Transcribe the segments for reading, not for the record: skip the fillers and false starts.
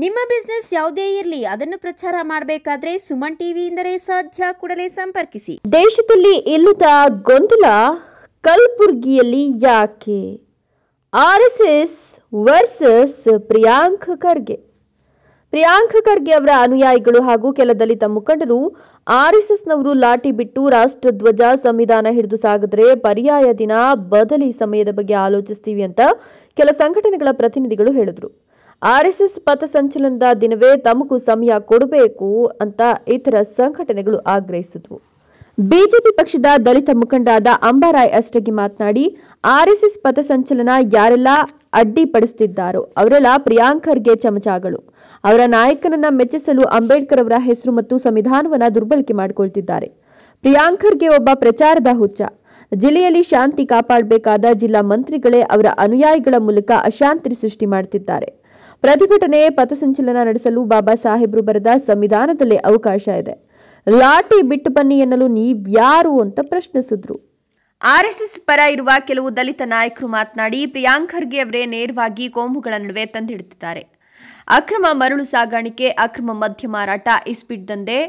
ನಿಮ್ಮ ಬಿಸ್ನೆಸ್ ಯಾವುದೇ ಇರಲಿ ಅದನ್ನು ಪ್ರಚಾರ ಮಾಡಬೇಕಾದ್ರೆ ಸುಮನ್ ಟಿವಿಯಿಂದಲೇ ಸಾಧ್ಯ. ಕೂಡಲೇ ಸಂಪರ್ಕಿಸಿ. ದೇಶದಲ್ಲಿ ಇಲ್ಲದ ಗೊಂದಲ ಕಲಬುರಗಿಯಲ್ಲಿ ಯಾಕೆ? RSS versus Priyank Kharge. ಪ್ರಿಯಾಂಕ್ ಖರ್ಗೆ ಅವರ ಅನುಯಾಯಿಗಳು ಹಾಗೂ ಕೆಲ ದಲಿತ ಮುಖಂಡರು ಆರ್ಎಸ್ಎಸ್ನವರು ಲಾಠಿ ಬಿಟ್ಟು ರಾಷ್ಟ್ರಧ್ವಜ ಸಂವಿಧಾನ ಹಿಡಿದು ಸಾಗಿದ್ರೆ ಪರ್ಯಾಯ ದಿನ ಬದಲಿ ಸಮಯದ ಬಗ್ಗೆ ಆಲೋಚಿಸ್ತೀವಿ ಅಂತ ಕೆಲ ಸಂಘಟನೆಗಳ ಪ್ರತಿನಿಧಿಗಳು ಹೇಳಿದ್ರು. ಆರ್ಎಸ್ಎಸ್ ಪಥಸಂಚಲನದ ದಿನವೇ ತಮಗೂ ಸಮಯ ಕೊಡಬೇಕು ಅಂತ ಇತರ ಸಂಘಟನೆಗಳು ಆಗ್ರಹಿಸಿದ್ವು. ಬಿಜೆಪಿ ಪಕ್ಷದ ದಲಿತ ಮುಖಂಡರಾದ ಅಂಬಾರಾಯ್ ಅಷ್ಟಗಿ ಮಾತನಾಡಿ, ಆರ್ಎಸ್ಎಸ್ ಪಥಸಂಚಲನ ಯಾರೆಲ್ಲ ಅಡ್ಡಿಪಡಿಸುತ್ತಿದ್ದಾರೋ ಅವರೆಲ್ಲ ಪ್ರಿಯಾಂಕ್ ಖರ್ಗೆ ಚಮಚಗಳು. ಅವರ ನಾಯಕನನ್ನ ಮೆಚ್ಚಿಸಲು ಅಂಬೇಡ್ಕರ್ ಅವರ ಹೆಸರು ಮತ್ತು ಸಂವಿಧಾನವನ್ನ ದುರ್ಬಳಕೆ ಮಾಡಿಕೊಳ್ತಿದ್ದಾರೆ. ಪ್ರಿಯಾಂಕ್ ಖರ್ಗೆ ಒಬ್ಬ ಪ್ರಚಾರದ ಹುಚ್ಚ. ಜಿಲ್ಲೆಯಲ್ಲಿ ಶಾಂತಿ ಕಾಪಾಡಬೇಕಾದ ಜಿಲ್ಲಾ ಮಂತ್ರಿಗಳೇ ಅವರ ಅನುಯಾಯಿಗಳ ಮೂಲಕ ಅಶಾಂತಿ ಸೃಷ್ಟಿ ಮಾಡುತ್ತಿದ್ದಾರೆ. ಪ್ರತಿಭಟನೆ ಪಥಸಂಚಲನ ನಡೆಸಲು ಬಾಬಾ ಸಾಹೇಬ್ರು ಬರೆದ ಸಂವಿಧಾನದಲ್ಲೇ ಅವಕಾಶ ಇದೆ. ಲಾಠಿ ಬಿಟ್ಟು ಬನ್ನಿ ಎನ್ನಲು ನೀವ್ಯಾರು ಅಂತ ಪ್ರಶ್ನಿಸಿದ್ರು. ಆರ್ಎಸ್ಎಸ್ ಪರ ಇರುವ ಕೆಲವು ದಲಿತ ನಾಯಕರು ಮಾತನಾಡಿ, ಪ್ರಿಯಾಂಕ್ ಖರ್ಗೆ ಅವರೇ ನೇರವಾಗಿ ಕೋಮುಗಳ ನಡುವೆ ತಂದಿಡುತ್ತಿದ್ದಾರೆ. ಅಕ್ರಮ ಮರಳು ಸಾಗಾಣಿಕೆ, ಅಕ್ರಮ ಮದ್ಯ ಮಾರಾಟ, ಇಸ್ಪಿಟ್ ದಂಧೆ,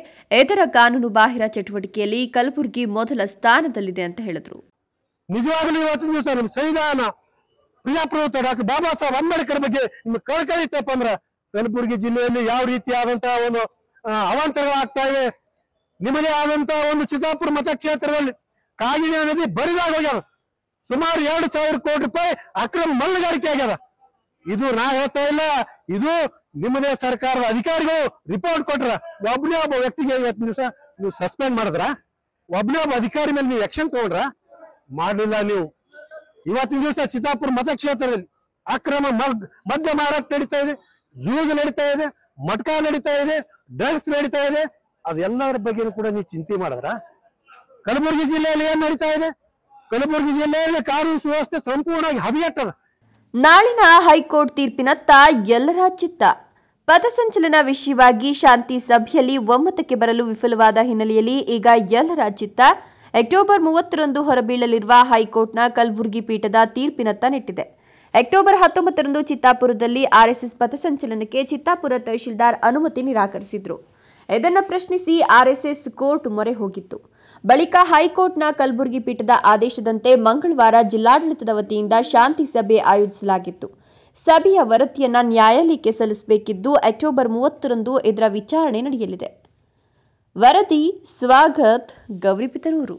ಇತರ ಕಾನೂನು ಬಾಹಿರ ಚಟುವಟಿಕೆಯಲ್ಲಿ ಕಲಬುರಗಿ ಮೊದಲ ಸ್ಥಾನದಲ್ಲಿದೆ ಅಂತ ಹೇಳಿದ್ರು. ನಿಜವಾಗಲೂ ಇವತ್ತಿನ ದಿವಸ ನಮ್ಮ ಸಂವಿಧಾನ ಪ್ರಜಾಪ್ರಭುತ್ವ ಡಾಕ್ಟರ್ ಬಾಬಾ ಸಾಹೇಬ್ ಅಂಬೇಡ್ಕರ್ ಬಗ್ಗೆ ನಿಮ್ಗೆ ಕಳ್ಕಳಿತಪ್ಪ ಅಂದ್ರ ಕಲಬುರಗಿ ಜಿಲ್ಲೆಯಲ್ಲಿ ಯಾವ ರೀತಿಯಾದಂತಹ ಒಂದು ಅವಾಂತರಗಳಾಗ್ತಾ ಇವೆ. ನಿಮ್ಮದೇ ಆದಂತಹ ಒಂದು ಚಿತ್ತಾಪುರ ಮತಕ್ಷೇತ್ರದಲ್ಲಿ ಕಾಗಿಣೆ ನದಿ ಬರಿದಾಗ ಹೋಗ್ಯದ. ಸುಮಾರು 2,000 ಕೋಟಿ ರೂಪಾಯಿ ಅಕ್ರಮ ಮಣ್ಣುಗಾರಿಕೆ ಆಗ್ಯದ. ಇದು ನಾ ಹೇಳ್ತಾ ಇಲ್ಲ, ಇದು ನಿಮ್ಮದೇ ಸರ್ಕಾರದ ಅಧಿಕಾರಿಗಳು ರಿಪೋರ್ಟ್ ಕೊಟ್ರ. ಒಬ್ಬನೇ ಒಬ್ಬ ವ್ಯಕ್ತಿಗೆ ಇವತ್ತಿನ ದಿವಸ ನೀವು ಸಸ್ಪೆಂಡ್ ಮಾಡಿದ್ರ, ಒಬ್ಬನೇ ಒಬ್ಬ ಅಧಿಕಾರಿ ಮೇಲೆ ನೀವು ಆಕ್ಷನ್ ತಗೊಂಡ್ರ? ಮಾಡಲಿಲ್ಲ ನೀವು. ಇವತ್ತಿನ ದಿವಸ ಚಿತ್ತಾಪುರ ಮತಕ್ಷೇತ್ರದಲ್ಲಿ ಅಕ್ರಮ ಮದ್ಯ ಮಾರಾಟ ನಡೀತಾ ಇದೆ, ಜೂಜು ನಡೀತಾ ಇದೆ, ಮಟ್ಕಾ ನಡೀತಾ ಇದೆ, ಡ್ರಗ್ಸ್ ನಡೀತಾ ಇದೆ. ಅದೆಲ್ಲರ ಬಗ್ಗೆನೂ ಕೂಡ ನೀವು ಚಿಂತೆ ಮಾಡಿದ್ರ? ಕಲಬುರಗಿ ಜಿಲ್ಲೆಯಲ್ಲಿ ಏನ್ ನಡೀತಾ ಇದೆ? ಕಲಬುರಗಿ ಜಿಲ್ಲೆಯಲ್ಲಿ ಕಾನೂನು ಸುವ್ಯವಸ್ಥೆ ಸಂಪೂರ್ಣವಾಗಿ ಹದಗೆಟ್ಟದ. ನಾಳಿನ ಹೈಕೋರ್ಟ್ ತೀರ್ಪಿನತ್ತ ಎಲ್ಲರ ಚಿತ್ತ. ಪಥಸಂಚಲನ ವಿಷಯವಾಗಿ ಶಾಂತಿ ಸಭೆಯಲ್ಲಿ ಒಮ್ಮತಕ್ಕೆ ಬರಲು ವಿಫಲವಾದ ಹಿನ್ನೆಲೆಯಲ್ಲಿ ಈಗ ಎಲ್ಲರ ಚಿತ್ತ ಅಕ್ಟೋಬರ್ 30ರಂದು ಹೊರಬೀಳಲಿರುವ ಹೈಕೋರ್ಟ್ನ ಕಲಬುರಗಿ ಪೀಠದ ತೀರ್ಪಿನತ್ತ ನೆಟ್ಟಿದೆ. ಅಕ್ಟೋಬರ್ 19ರಂದು ಚಿತ್ತಾಪುರದಲ್ಲಿ ಆರ್ಎಸ್ಎಸ್ ಪಥಸಂಚಲನಕ್ಕೆ ಚಿತ್ತಾಪುರ ತಹಶೀಲ್ದಾರ್ ಅನುಮತಿ ನಿರಾಕರಿಸಿದ್ರು. ಇದನ್ನು ಪ್ರಶ್ನಿಸಿ ಆರ್ಎಸ್ಎಸ್ ಕೋರ್ಟ್ ಮೊರೆ ಹೋಗಿತ್ತು. ಬಳಿಕ ಹೈಕೋರ್ಟ್ನ ಕಲಬುರಗಿ ಪೀಠದ ಆದೇಶದಂತೆ ಮಂಗಳವಾರ ಜಿಲ್ಲಾಡಳಿತದ ವತಿಯಿಂದ ಶಾಂತಿ ಸಭೆ ಆಯೋಜಿಸಲಾಗಿತ್ತು. ಸಭೆಯ ವರದಿಯನ್ನ ನ್ಯಾಯಾಲಯಕ್ಕೆ ಸಲ್ಲಿಸಬೇಕಿದ್ದು ಅಕ್ಟೋಬರ್ 30ರಂದು ಇದರ ವಿಚಾರಣೆ ನಡೆಯಲಿದೆ. ವರದಿ ಸ್ವಾಗತ್, ಗೌರಿಬಿದನೂರು.